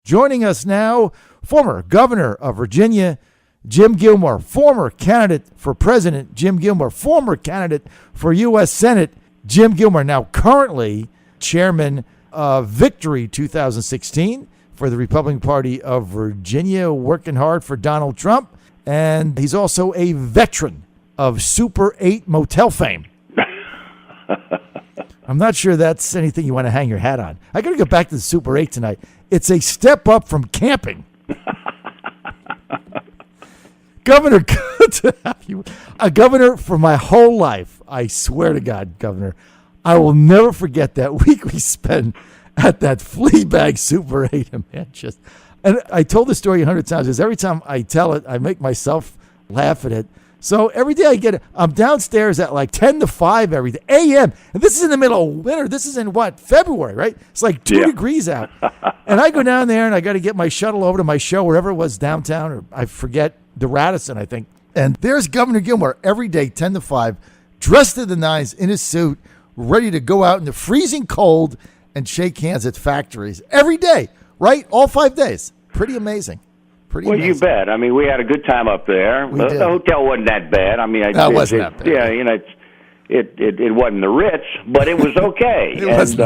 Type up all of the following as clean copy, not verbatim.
Joining us now, former governor of Virginia, Jim Gilmore, former candidate for president, Jim Gilmore, former candidate for U.S. Senate, Jim Gilmore, now currently chairman of Victory 2016 for the Republican Party of Virginia, working hard for Donald Trump. And he's also a veteran of Super 8 motel fame. I'm not sure that's anything you want to hang your hat on. I got to go back to the Super 8 tonight. It's a step up from camping. Governor, good to have you. A governor for my whole life. I swear to God, Governor, I will never forget that week we spent at that flea bag Super 8 in Manchester. And I told the story 100 times because every time I tell it, I make myself laugh at it. So every day I get it. I'm downstairs at like 10 to 5 every day, a.m. And this is in the middle of winter. This is in what? February, right? It's like 2 degrees out. And I go down there and I got to get my shuttle over to my show, wherever it was, downtown, or I forget, the Radisson, I think. And there's Governor Gilmore every day, 10 to 5, dressed to the nines in his suit, ready to go out in the freezing cold and shake hands at factories every day, right? All 5 days. Pretty amazing. Well, you bet. I mean, we had a good time up there. The hotel wasn't that bad. I mean, it wasn't that bad. Yeah, you know, it wasn't the Ritz, but it was okay.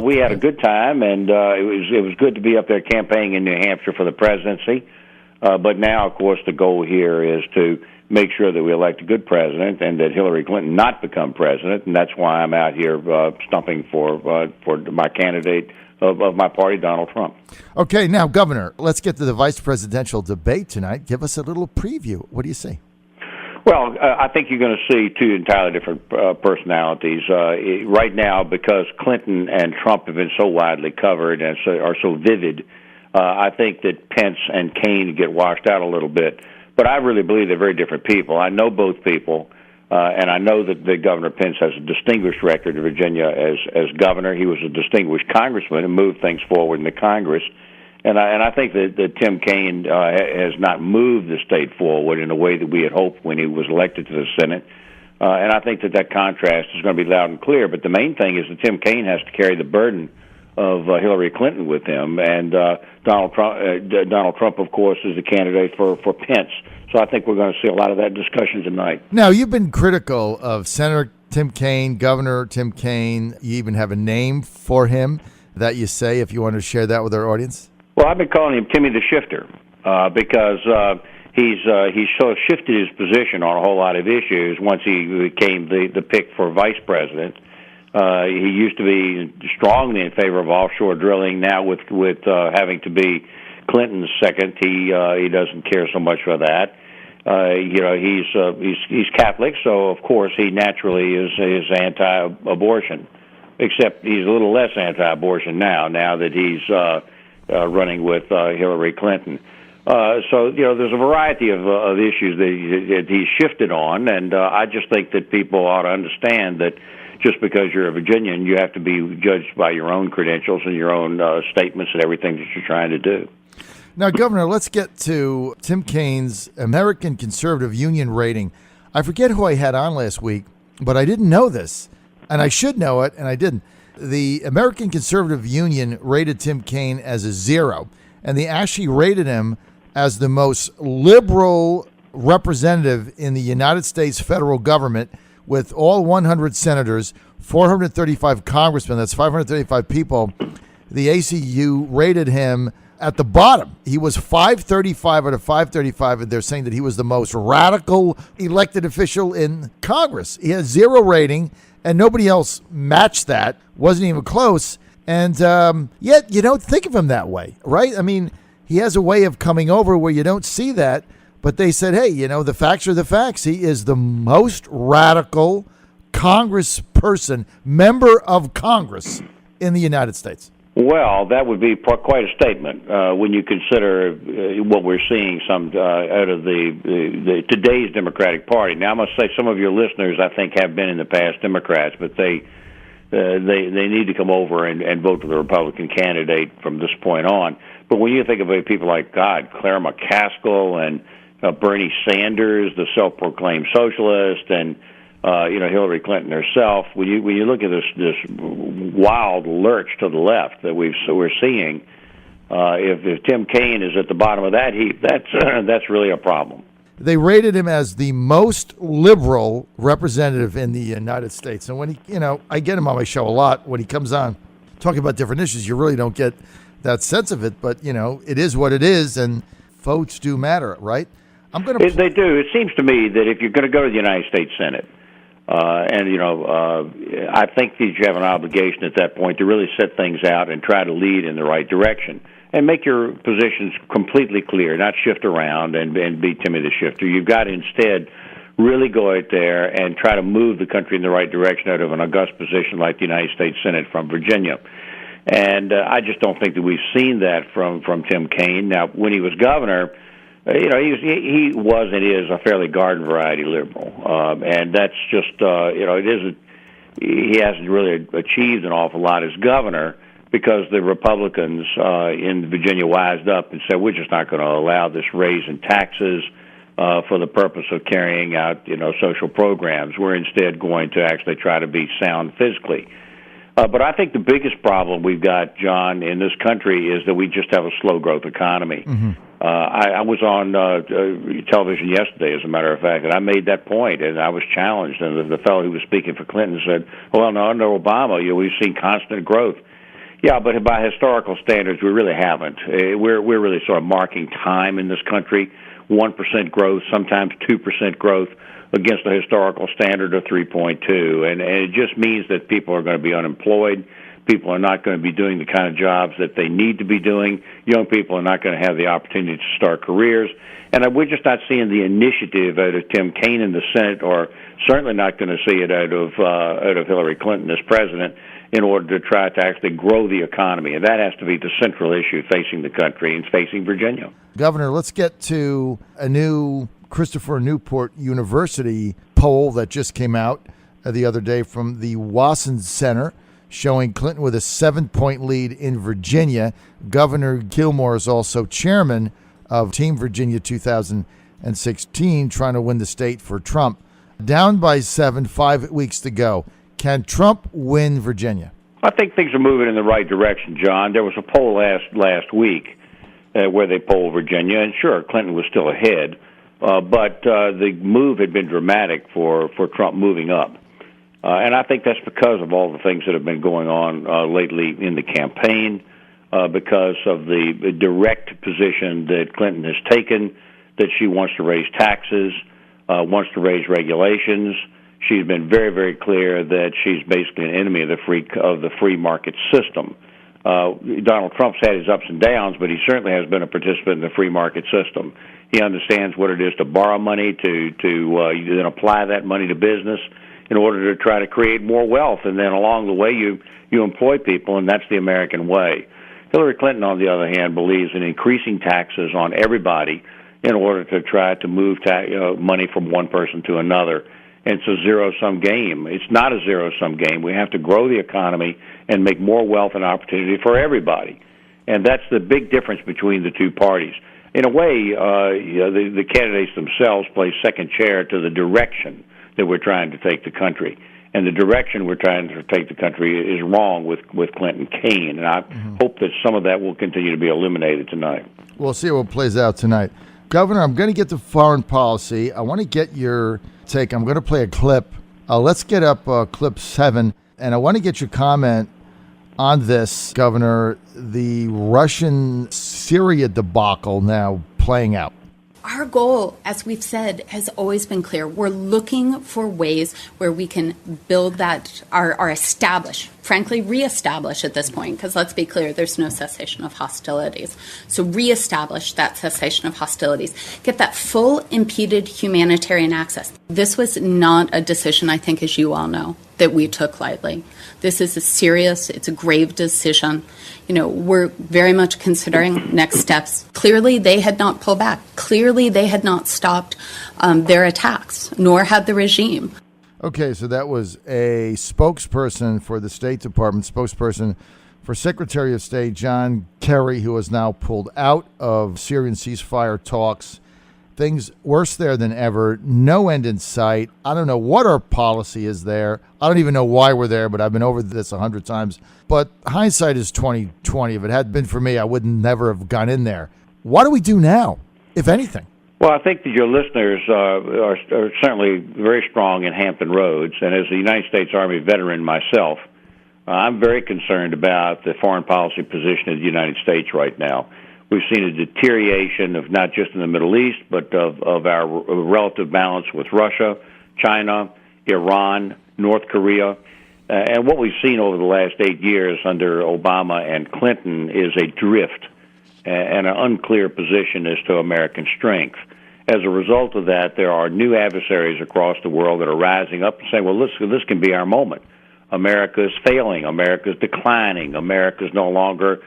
We had a good time, and it was good to be up there campaigning in New Hampshire for the presidency. But now, of course, the goal here is to make sure that we elect a good president and that Hillary Clinton not become president, and that's why I'm out here stumping for my candidate of my party, Donald Trump. Okay, now, Governor, let's get to the vice presidential debate tonight. Give us a little preview. What do you see? Well, I think you're going to see two entirely different personalities. Right now, because Clinton and Trump have been so widely covered and are so vivid, I think that Pence and Kaine get washed out a little bit. But I really believe they're very different people. I know both people. And I know that Governor Pence has a distinguished record in Virginia as governor. He was a distinguished congressman and moved things forward in the Congress. And I think that Tim Kaine has not moved the state forward in a way that we had hoped when he was elected to the Senate. And I think that contrast is going to be loud and clear. But the main thing is that Tim Kaine has to carry the burden of Hillary Clinton with him. And Donald Trump, of course, is the candidate for Pence. So I think we're going to see a lot of that discussion tonight. Now, you've been critical of Senator Tim Kaine, Governor Tim Kaine. You even have a name for him that you say, if you want to share that with our audience. Well, I've been calling him Timmy the Shifter because he's sort of shifted his position on a whole lot of issues once he became the pick for vice president. He used to be strongly in favor of offshore drilling. Now with having to be Clinton's second, he doesn't care so much for that. He's Catholic, so of course he naturally is anti-abortion. Except he's a little less anti-abortion now that he's running with Hillary Clinton. So there's a variety of issues that he's shifted on, and I just think that people ought to understand that just because you're a Virginian, you have to be judged by your own credentials and your own statements and everything that you're trying to do. Now, Governor, let's get to Tim Kaine's American Conservative Union rating. I forget who I had on last week, but I didn't know this, and I should know it, and I didn't. The American Conservative Union rated Tim Kaine as a 0, and they actually rated him as the most liberal representative in the United States federal government, with all 100 senators, 435 congressmen, that's 535 people. The ACU rated him at the bottom. He was 535 out of 535, and they're saying that he was the most radical elected official in Congress. He has 0 rating, and nobody else matched that, wasn't even close. And yet you don't think of him that way, right? I mean, he has a way of coming over where you don't see that, but they said, hey, the facts are the facts. He is the most radical congressperson, member of Congress in the United States. Well, that would be quite a statement when you consider what we're seeing out of the today's Democratic Party. Now, I must say some of your listeners, I think, have been in the past Democrats, but they need to come over and vote for the Republican candidate from this point on. But when you think of people like Claire McCaskill and Bernie Sanders, the self-proclaimed socialist, and Hillary Clinton herself, when you look at this wild lurch to the left that we're seeing, If Tim Kaine is at the bottom of that heap, that's really a problem. They rated him as the most liberal representative in the United States. And when he, I get him on my show a lot. When he comes on talking about different issues, you really don't get that sense of it. But, it is what it is, and votes do matter, right? They do. It seems to me that if you're going to go to the United States Senate, I think that you have an obligation at that point to really set things out and try to lead in the right direction and make your positions completely clear, not shift around and be Timmy the Shifter. You've got to instead really go out there and try to move the country in the right direction out of an august position like the United States Senate from Virginia. And I just don't think that we've seen that from Tim Kaine. Now, when he was governor, he was and is a fairly garden variety liberal, and that's just it isn't. He hasn't really achieved an awful lot as governor because the Republicans in Virginia wised up and said we're just not going to allow this raise in taxes for the purpose of carrying out social programs. We're instead going to actually try to be sound physically. But I think the biggest problem we've got, John, in this country is that we just have a slow growth economy. Mm-hmm. I was on television yesterday, as a matter of fact, and I made that point, and I was challenged. And the fellow who was speaking for Clinton said, well, no, under Obama, we've seen constant growth. Yeah, but by historical standards, we really haven't. We're really sort of marking time in this country, 1% growth, sometimes 2% growth, against a historical standard of 3.2. And it just means that people are going to be unemployed. People are not going to be doing the kind of jobs that they need to be doing. Young people are not going to have the opportunity to start careers. And we're just not seeing the initiative out of Tim Kaine in the Senate, or certainly not going to see it out of Hillary Clinton as president, in order to try to actually grow the economy. And that has to be the central issue facing the country and facing Virginia. Governor, let's get to a new Christopher Newport University poll that just came out the other day from the Wasson Center, showing Clinton with a 7-point lead in Virginia. Governor Gilmore is also chairman of Team Virginia 2016, trying to win the state for Trump. Down by 7, 5 weeks to go. Can Trump win Virginia? I think things are moving in the right direction, John. There was a poll last week where they polled Virginia, and sure, Clinton was still ahead, but the move had been dramatic for Trump moving up. And I think that's because of all the things that have been going on lately in the campaign, because of the direct position that Clinton has taken, that she wants to raise taxes, wants to raise regulations. She's been very, very clear that she's basically an enemy of the free market system. Donald Trump's had his ups and downs, but he certainly has been a participant in the free market system. He understands what it is to borrow money, to then apply that money to business in order to try to create more wealth, and then along the way you employ people, and that's the American way. Hillary Clinton, on the other hand, believes in increasing taxes on everybody in order to try to move money from one person to another. And it's a zero-sum game. It's not a zero-sum game. We have to grow the economy and make more wealth and opportunity for everybody. And that's the big difference between the two parties. In a way, the candidates themselves play second chair to the direction that we're trying to take the country. And the direction we're trying to take the country is wrong with Clinton Kaine. And I hope that some of that will continue to be eliminated tonight. We'll see what plays out tonight. Governor, I'm going to get to foreign policy. I want to get your take. I'm going to play a clip. Let's get up clip 7. And I want to get your comment on this, Governor, the Russian-Syria debacle now playing out. Our goal, as we've said, has always been clear. We're looking for ways where we can build that, our establish, frankly, reestablish at this point, because let's be clear, there's no cessation of hostilities. So reestablish that cessation of hostilities. Get that full impeded humanitarian access. This was not a decision, I think, as you all know, that we took lightly. This is it's a grave decision. We're very much considering next steps. Clearly, they had not pulled back. Clearly, they had not stopped their attacks, nor had the regime. Okay, so that was a spokesperson for the State Department, spokesperson for Secretary of State John Kerry, who has now pulled out of Syrian ceasefire talks. Things worse there than ever. No end in sight. I don't know what our policy is there. I don't even know why we're there, but I've been over this 100 times. But hindsight is 20/20. If it had been for me, I would never have gone in there. What do we do now, if anything? Well, I think that your listeners are certainly very strong in Hampton Roads, and as a United States Army veteran myself, I'm very concerned about the foreign policy position of the United States right now. We've seen a deterioration of not just in the Middle East, but of our relative balance with Russia, China, Iran, North Korea. And what we've seen over the last 8 years under Obama and Clinton is a drift and an unclear position as to American strength. As a result of that, there are new adversaries across the world that are rising up and saying, well, this can be our moment. America is failing. America is declining. America is no longer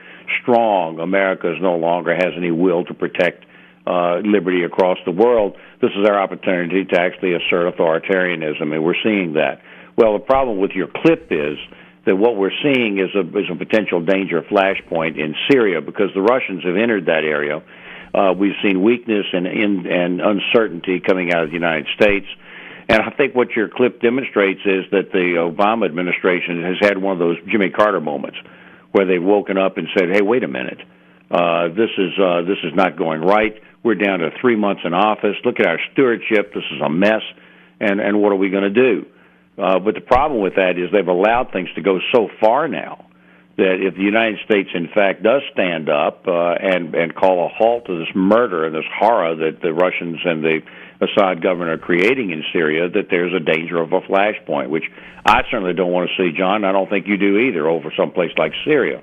strong. America is no longer has any will to protect liberty across the world. This is our opportunity to actually assert authoritarianism, and we're seeing that. Well, the problem with your clip is that what we're seeing is a potential danger flashpoint in Syria because the Russians have entered that area. We've seen weakness and uncertainty coming out of the United States. And I think what your clip demonstrates is that the Obama administration has had one of those Jimmy Carter moments where they've woken up and said, hey, wait a minute, this is not going right. We're down to 3 months in office. Look at our stewardship. This is a mess. And what are we going to do? But the problem with that is they've allowed things to go so far now that if the United States, in fact, does stand up and call a halt to this murder and this horror that the Russians and the Assad government are creating in Syria, that there's a danger of a flashpoint, which I certainly don't want to see, John. I don't think you do either over someplace like Syria.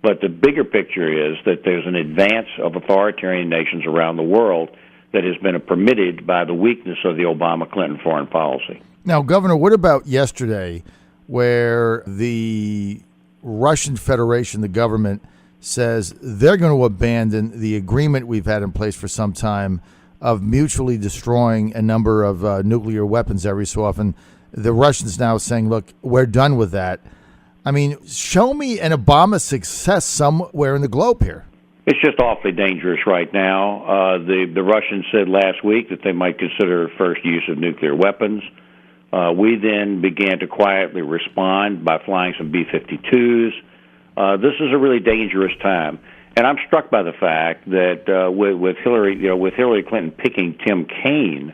But the bigger picture is that there's an advance of authoritarian nations around the world that has been permitted by the weakness of the Obama-Clinton foreign policy. Now, Governor, what about yesterday where the Russian Federation, the government, says they're going to abandon the agreement we've had in place for some time of mutually destroying a number of nuclear weapons every so often? The Russians now saying, look, we're done with that. I mean, show me an Obama success somewhere in the globe here. It's just awfully dangerous right now. The Russians said last week that they might consider first use of nuclear weapons. We then began to quietly respond by flying some B-52s. This is a really dangerous time. And I'm struck by the fact that with Hillary Clinton picking Tim Kaine,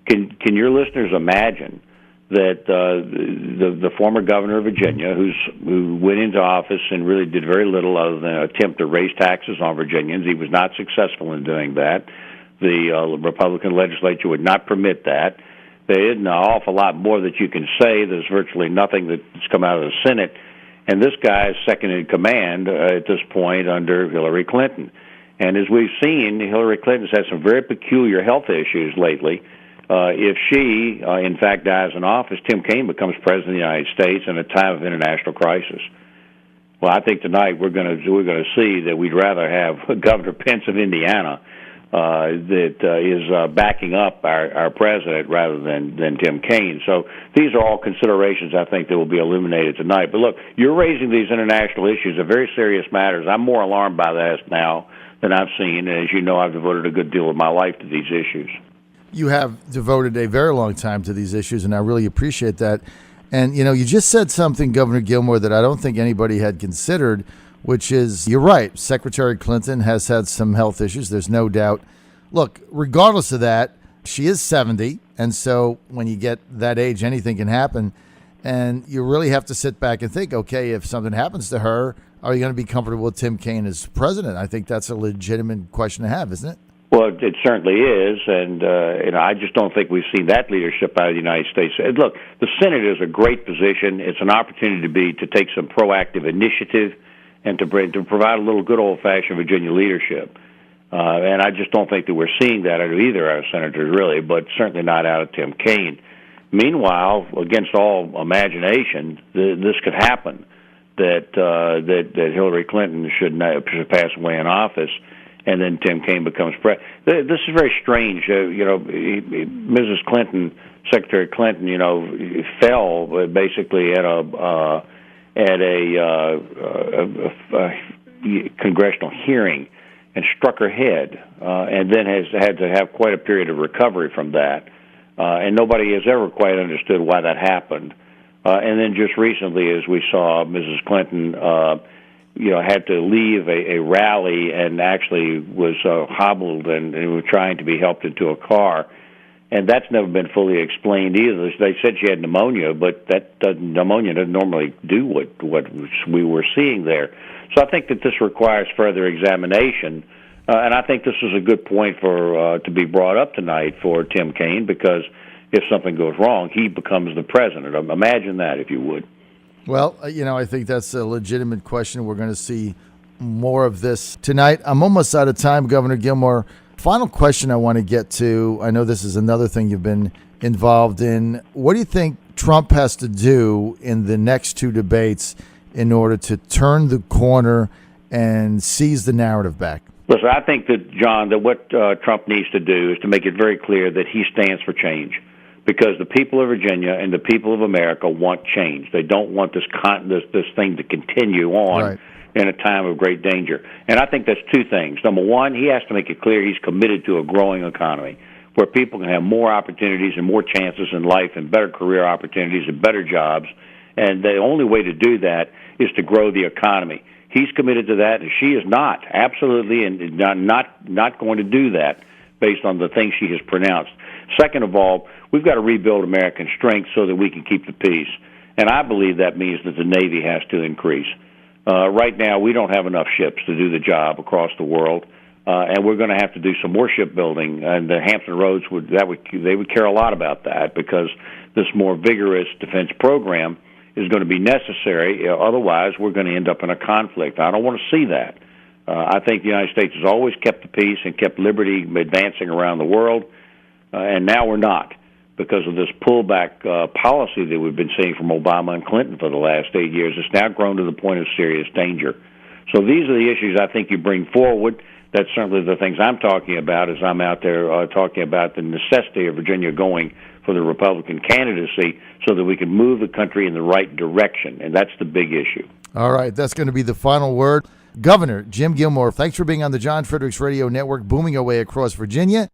can your listeners imagine that the former governor of Virginia, who went into office and really did very little other than attempt to raise taxes on Virginians, he was not successful in doing that. The Republican legislature would not permit that. There isn't an awful lot more that you can say. There's virtually nothing that's come out of the Senate. And this guy is second in command at this point under Hillary Clinton. And as we've seen, Hillary Clinton's had some very peculiar health issues lately. If she, in fact, dies in office, Tim Kaine becomes president of the United States in a time of international crisis. Well, I think tonight we're going to see that we'd rather have Governor Pence of Indiana that is backing up our president rather than Tim Kaine. So these are all considerations I think that will be illuminated tonight. But look, you're raising these international issues, are very serious matters. I'm more alarmed by that now than I've seen. And as you know, I've devoted a good deal of my life to these issues. You have devoted a very long time to these issues, and I really appreciate that. And, you know, you just said something, Governor Gilmore, that I don't think anybody had considered, which is, you're right, Secretary Clinton has had some health issues. There's no doubt. Look, regardless of that, she is 70, and so when you get that age, anything can happen. And you really have to sit back and think, okay, if something happens to her, are you going to be comfortable with Tim Kaine as president? I think that's a legitimate question to have, isn't it? Well, it certainly is, and I just don't think we've seen that leadership out of the United States. And look, the Senate is a great position. It's an opportunity to take some proactive initiative and to provide a little good old-fashioned Virginia leadership. And I just don't think that we're seeing that out of either our senators, really, but certainly not out of Tim Kaine. Meanwhile, against all imagination, this could happen, that Hillary Clinton should pass away in office, and then Tim Kaine becomes president. This is very strange. Mrs. Clinton, Secretary Clinton, fell basically at a congressional hearing, and struck her head, and then has had to have quite a period of recovery from that. And nobody has ever quite understood why that happened. And then just recently, as we saw, Mrs. Clinton, had to leave a rally and actually was hobbled and was trying to be helped into a car. And that's never been fully explained either. They said she had pneumonia, but pneumonia doesn't normally do what we were seeing there. So I think that this requires further examination. And I think this is a good point for to be brought up tonight for Tim Kaine, because if something goes wrong, he becomes the president. Imagine that, if you would. Well, I think that's a legitimate question. We're going to see more of this tonight. I'm almost out of time, Governor Gilmore. Final question I want to get to. I know this is another thing you've been involved in. What do you think Trump has to do in the next two debates in order to turn the corner and seize the narrative back? Listen, I think that, John, that what Trump needs to do is to make it very clear that he stands for change, because the people of Virginia and the people of America want change. They don't want this thing to continue on right in a time of great danger. And I think that's two things. Number one, he has to make it clear he's committed to a growing economy where people can have more opportunities and more chances in life and better career opportunities and better jobs. And the only way to do that is to grow the economy. He's committed to that, and she is not, absolutely, and not going to do that based on the things she has pronounced. Second of all, we've got to rebuild American strength so that we can keep the peace. And I believe that means that the Navy has to increase. Right now, we don't have enough ships to do the job across the world, and we're going to have to do some more shipbuilding. And the Hampton Roads would care a lot about that, because this more vigorous defense program is going to be necessary. Otherwise, we're going to end up in a conflict. I don't want to see that. I think the United States has always kept the peace and kept liberty advancing around the world, and now we're not, because of this pullback policy that we've been seeing from Obama and Clinton for the last 8 years. It's now grown to the point of serious danger. So these are the issues I think you bring forward. That's certainly the things I'm talking about as I'm out there talking about the necessity of Virginia going for the Republican candidacy so that we can move the country in the right direction, and that's the big issue. All right, that's going to be the final word. Governor Jim Gilmore, thanks for being on the John Fredericks Radio Network, booming away across Virginia.